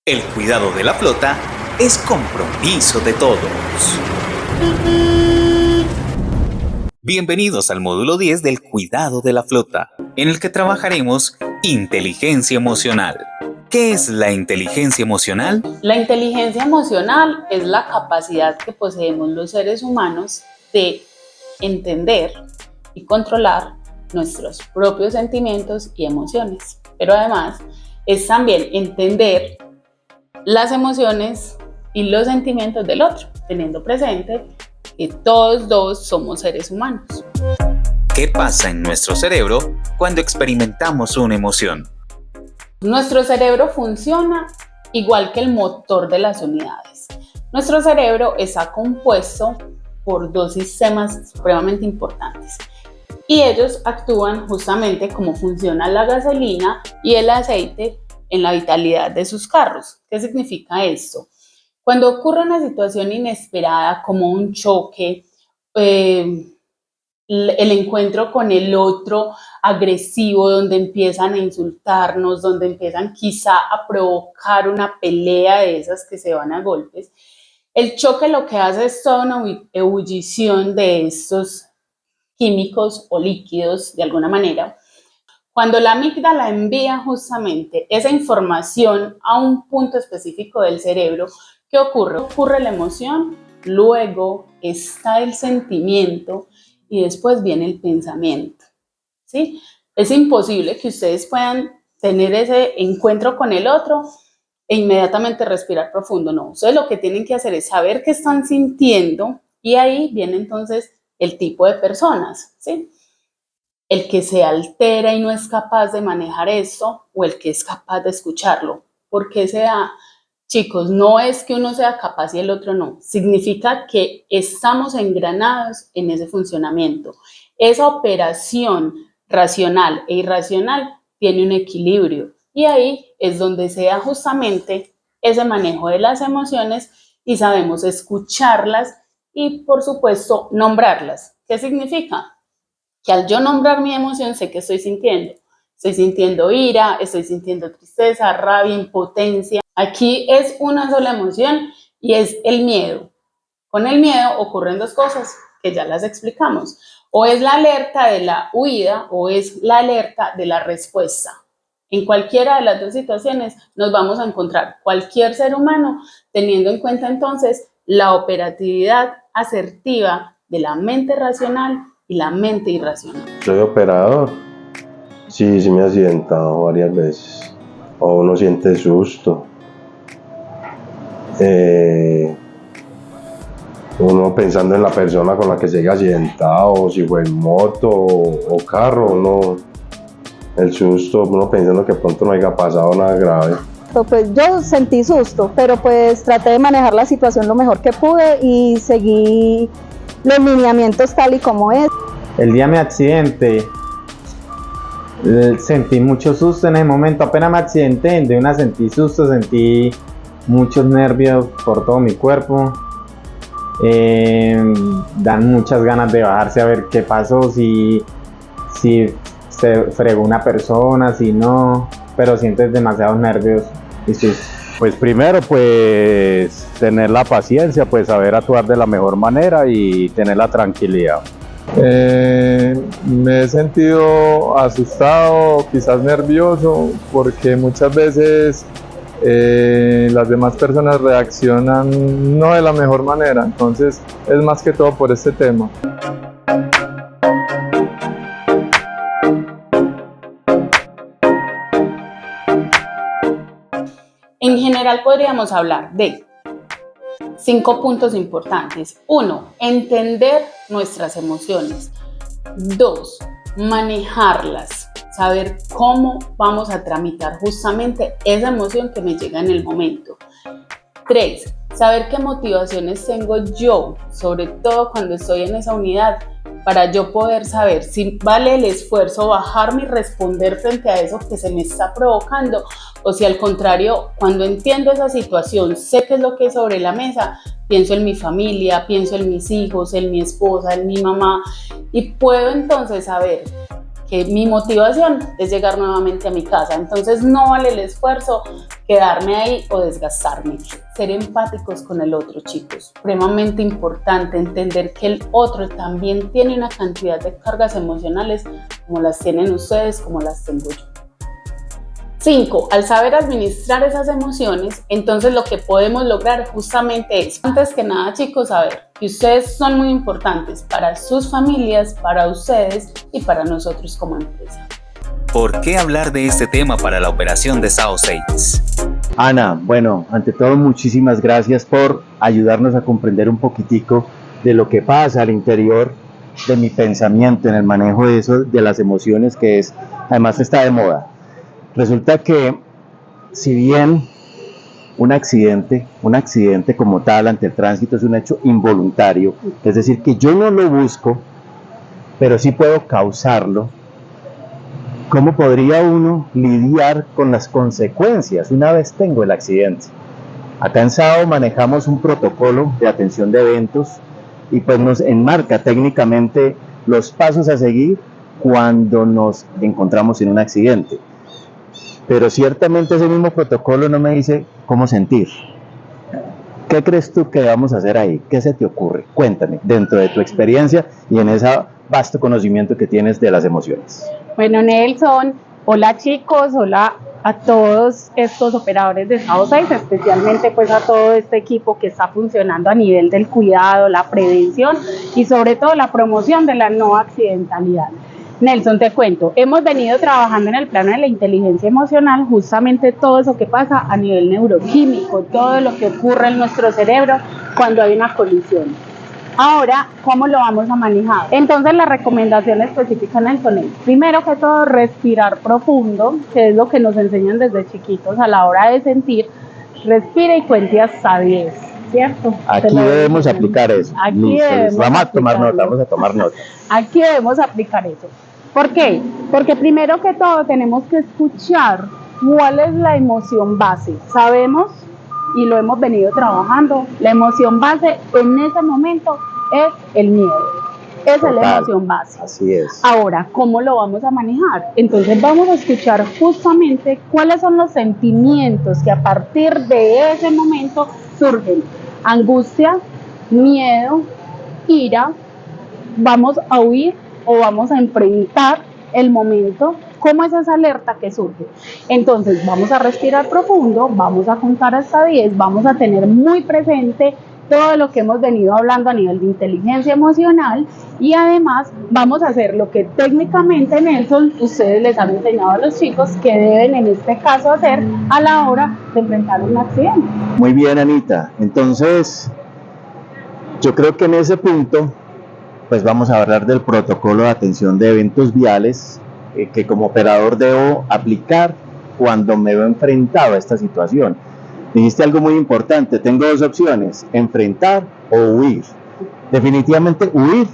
El cuidado de la flota es compromiso de todos. Bienvenidos al módulo 10 del cuidado de la flota, en el que trabajaremos inteligencia emocional. ¿Qué es la inteligencia emocional? La inteligencia emocional es la capacidad que poseemos los seres humanos de entender y controlar nuestros propios sentimientos y emociones. Pero además es también entender las emociones y los sentimientos del otro, teniendo presente que todos dos somos seres humanos. ¿Qué pasa en nuestro cerebro cuando experimentamos una emoción? Nuestro cerebro funciona igual que el motor de las unidades. Nuestro cerebro está compuesto por dos sistemas supremamente importantes y ellos actúan justamente como funciona la gasolina y el aceite en la vitalidad de sus carros. ¿Qué significa esto? Cuando ocurre una situación inesperada como un choque, el encuentro con el otro agresivo, donde empiezan a insultarnos, donde empiezan quizá a provocar una pelea de esas que se van a golpes, el choque lo que hace es toda una ebullición de estos químicos o líquidos de alguna manera. Cuando la amígdala envía justamente esa información a un punto específico del cerebro, ¿qué ocurre? Ocurre la emoción, luego está el sentimiento y después viene el pensamiento, ¿sí? Es imposible que ustedes puedan tener ese encuentro con el otro e inmediatamente respirar profundo, no. Ustedes lo que tienen que hacer es saber qué están sintiendo y ahí viene entonces el tipo de personas, ¿sí? El que se altera y no es capaz de manejar eso o el que es capaz de escucharlo. ¿Por qué se da? Chicos, no es que uno sea capaz y el otro no. Significa que estamos engranados en ese funcionamiento. Esa operación racional e irracional tiene un equilibrio y ahí es donde se da justamente ese manejo de las emociones y sabemos escucharlas y, por supuesto, nombrarlas. ¿Qué significa? Que al yo nombrar mi emoción sé que estoy sintiendo. Estoy sintiendo ira, estoy sintiendo tristeza, rabia, impotencia. Aquí es una sola emoción y es el miedo. Con el miedo ocurren dos cosas que ya las explicamos. O es la alerta de la huida o es la alerta de la respuesta. En cualquiera de las dos situaciones nos vamos a encontrar cualquier ser humano teniendo en cuenta entonces la operatividad asertiva de la mente racional y la mente irracional. Soy operador. Sí, me he accidentado varias veces. O uno siente susto. Uno pensando en la persona con la que se haya accidentado, si fue en moto o carro, el susto, uno pensando que pronto no haya pasado nada grave. Pues yo sentí susto, pero pues traté de manejar la situación lo mejor que pude y seguí los lineamientos tal y como es. El día de mi accidente sentí mucho susto en ese momento, apenas me accidenté, de una sentí susto, sentí muchos nervios por todo mi cuerpo, dan muchas ganas de bajarse a ver qué pasó, si se fregó una persona, si no, pero sientes demasiados nervios y susto. Pues primero, pues tener la paciencia, pues saber actuar de la mejor manera y tener la tranquilidad. Me he sentido asustado, quizás nervioso, porque muchas veces las demás personas reaccionan no de la mejor manera, entonces es más que todo por este tema. En general podríamos hablar de 5 puntos importantes. 1. Entender nuestras emociones. 2. Manejarlas. Saber cómo vamos a tramitar justamente esa emoción que me llega en el momento. 3. Saber qué motivaciones tengo yo, sobre todo cuando estoy en esa unidad, para yo poder saber si vale el esfuerzo bajarme y responder frente a eso que se me está provocando, o si al contrario, cuando entiendo esa situación, sé qué es lo que hay sobre la mesa, pienso en mi familia, pienso en mis hijos, en mi esposa, en mi mamá, y puedo entonces saber que mi motivación es llegar nuevamente a mi casa. Entonces no vale el esfuerzo quedarme ahí o desgastarme. Ser empáticos con el otro, chicos. Supremamente importante entender que el otro también tiene una cantidad de cargas emocionales como las tienen ustedes, como las tengo yo. 5. Al saber administrar esas emociones, entonces lo que podemos lograr justamente es, antes que nada, chicos, saber que ustedes son muy importantes para sus familias, para ustedes y para nosotros como empresa. ¿Por qué hablar de este tema para la operación de SAO 6? Ana, bueno, ante todo muchísimas gracias por ayudarnos a comprender un poquitico de lo que pasa al interior de mi pensamiento en el manejo de eso, de las emociones, que es, además está de moda. Resulta que si bien un accidente como tal ante el tránsito es un hecho involuntario, es decir, que yo no lo busco, pero sí puedo causarlo, ¿cómo podría uno lidiar con las consecuencias una vez tengo el accidente? Acá en SAO manejamos un protocolo de atención de eventos y pues nos enmarca técnicamente los pasos a seguir cuando nos encontramos en un accidente. Pero ciertamente ese mismo protocolo no me dice cómo sentir. ¿Qué crees tú que vamos a hacer ahí? ¿Qué se te ocurre? Cuéntame, dentro de tu experiencia y en ese vasto conocimiento que tienes de las emociones. Bueno, Nelson, hola chicos, hola a todos estos operadores de SAO 6, especialmente pues a todo este equipo que está funcionando a nivel del cuidado, la prevención y sobre todo la promoción de la no accidentalidad. Nelson, te cuento, hemos venido trabajando en el plano de la inteligencia emocional, justamente todo eso que pasa a nivel neuroquímico, todo lo que ocurre en nuestro cerebro cuando hay una colisión. Ahora, ¿cómo lo vamos a manejar? Entonces, la recomendación específica, Nelson, es, primero que todo, respirar profundo, que es lo que nos enseñan desde chiquitos a la hora de sentir. Respira y cuente hasta 10, ¿cierto? Aquí debemos aplicar eso. Aquí Listo, debemos vamos a tomar aplicarlo. nota, vamos a tomar nota. Aquí debemos aplicar eso. ¿Por qué? Porque primero que todo tenemos que escuchar cuál es la emoción base. Sabemos, y lo hemos venido trabajando, la emoción base en ese momento es el miedo. Esa es la emoción base. Así es. Ahora, ¿cómo lo vamos a manejar? Entonces vamos a escuchar justamente cuáles son los sentimientos que a partir de ese momento surgen. Angustia, miedo, ira, vamos a huir o vamos a enfrentar el momento, cómo es esa alerta que surge. Entonces vamos a respirar profundo, vamos a contar hasta 10, vamos a tener muy presente todo lo que hemos venido hablando a nivel de inteligencia emocional y además vamos a hacer lo que técnicamente, Nelson, ustedes les han enseñado a los chicos que deben en este caso hacer a la hora de enfrentar un accidente. Muy bien, Anita. Entonces, yo creo que en ese punto pues vamos a hablar del protocolo de atención de eventos viales que como operador debo aplicar cuando me veo enfrentado a esta situación. Dijiste algo muy importante, tengo dos opciones, enfrentar o huir. Definitivamente huir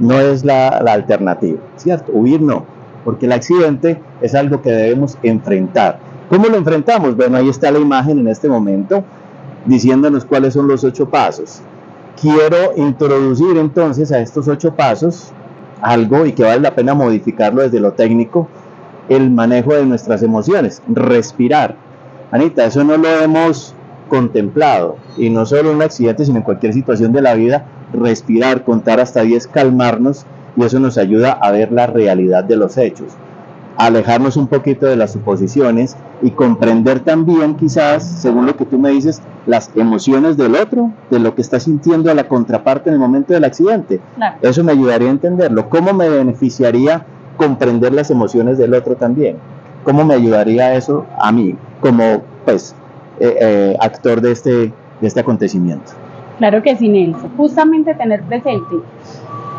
no es la alternativa, ¿cierto? Huir no, porque el accidente es algo que debemos enfrentar. ¿Cómo lo enfrentamos? Bueno, ahí está la imagen en este momento, diciéndonos cuáles son los 8 pasos. Quiero introducir entonces a estos 8 pasos algo y que vale la pena modificarlo desde lo técnico, el manejo de nuestras emociones, respirar. Anita, eso no lo hemos contemplado y no solo en un accidente sino en cualquier situación de la vida, respirar, contar hasta 10, calmarnos y eso nos ayuda a ver la realidad de los hechos, alejarnos un poquito de las suposiciones y comprender también quizás, según lo que tú me dices, las emociones del otro, de lo que está sintiendo a la contraparte en el momento del accidente. Claro. Eso me ayudaría a entenderlo. ¿Cómo me beneficiaría comprender las emociones del otro también? ¿Cómo me ayudaría eso a mí como pues actor de este acontecimiento? Claro que sí, Nelson. Justamente tener presente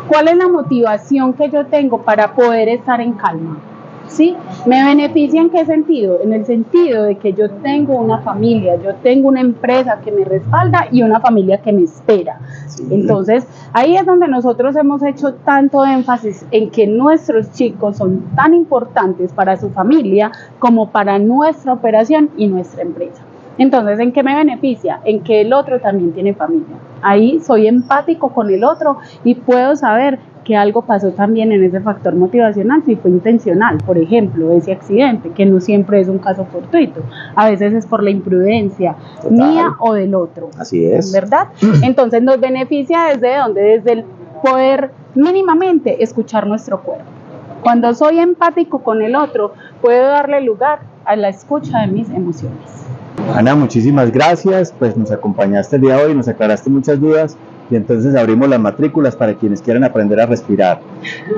cuál es la motivación que yo tengo para poder estar en calma. ¿Sí? ¿Me beneficia en qué sentido? En el sentido de que yo tengo una familia, yo tengo una empresa que me respalda y una familia que me espera. Sí. Entonces, ahí es donde nosotros hemos hecho tanto énfasis en que nuestros chicos son tan importantes para su familia como para nuestra operación y nuestra empresa. Entonces, ¿en qué me beneficia? En que el otro también tiene familia. Ahí soy empático con el otro y puedo saber que algo pasó también en ese factor motivacional si fue intencional. Por ejemplo, ese accidente, que no siempre es un caso fortuito, a veces es por la imprudencia mía o del otro. Así es. ¿Verdad? Entonces nos beneficia desde el poder mínimamente escuchar nuestro cuerpo. Cuando soy empático con el otro, puedo darle lugar a la escucha de mis emociones. Ana, muchísimas gracias, pues nos acompañaste el día de hoy, nos aclaraste muchas dudas y entonces abrimos las matrículas para quienes quieran aprender a respirar.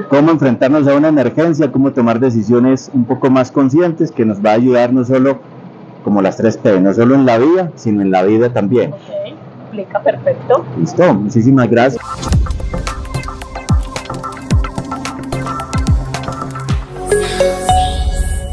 Cómo enfrentarnos a una emergencia, cómo tomar decisiones un poco más conscientes que nos va a ayudar no solo como las 3P, no solo en la vida, sino en la vida también. Ok, explica perfecto. Listo, muchísimas gracias.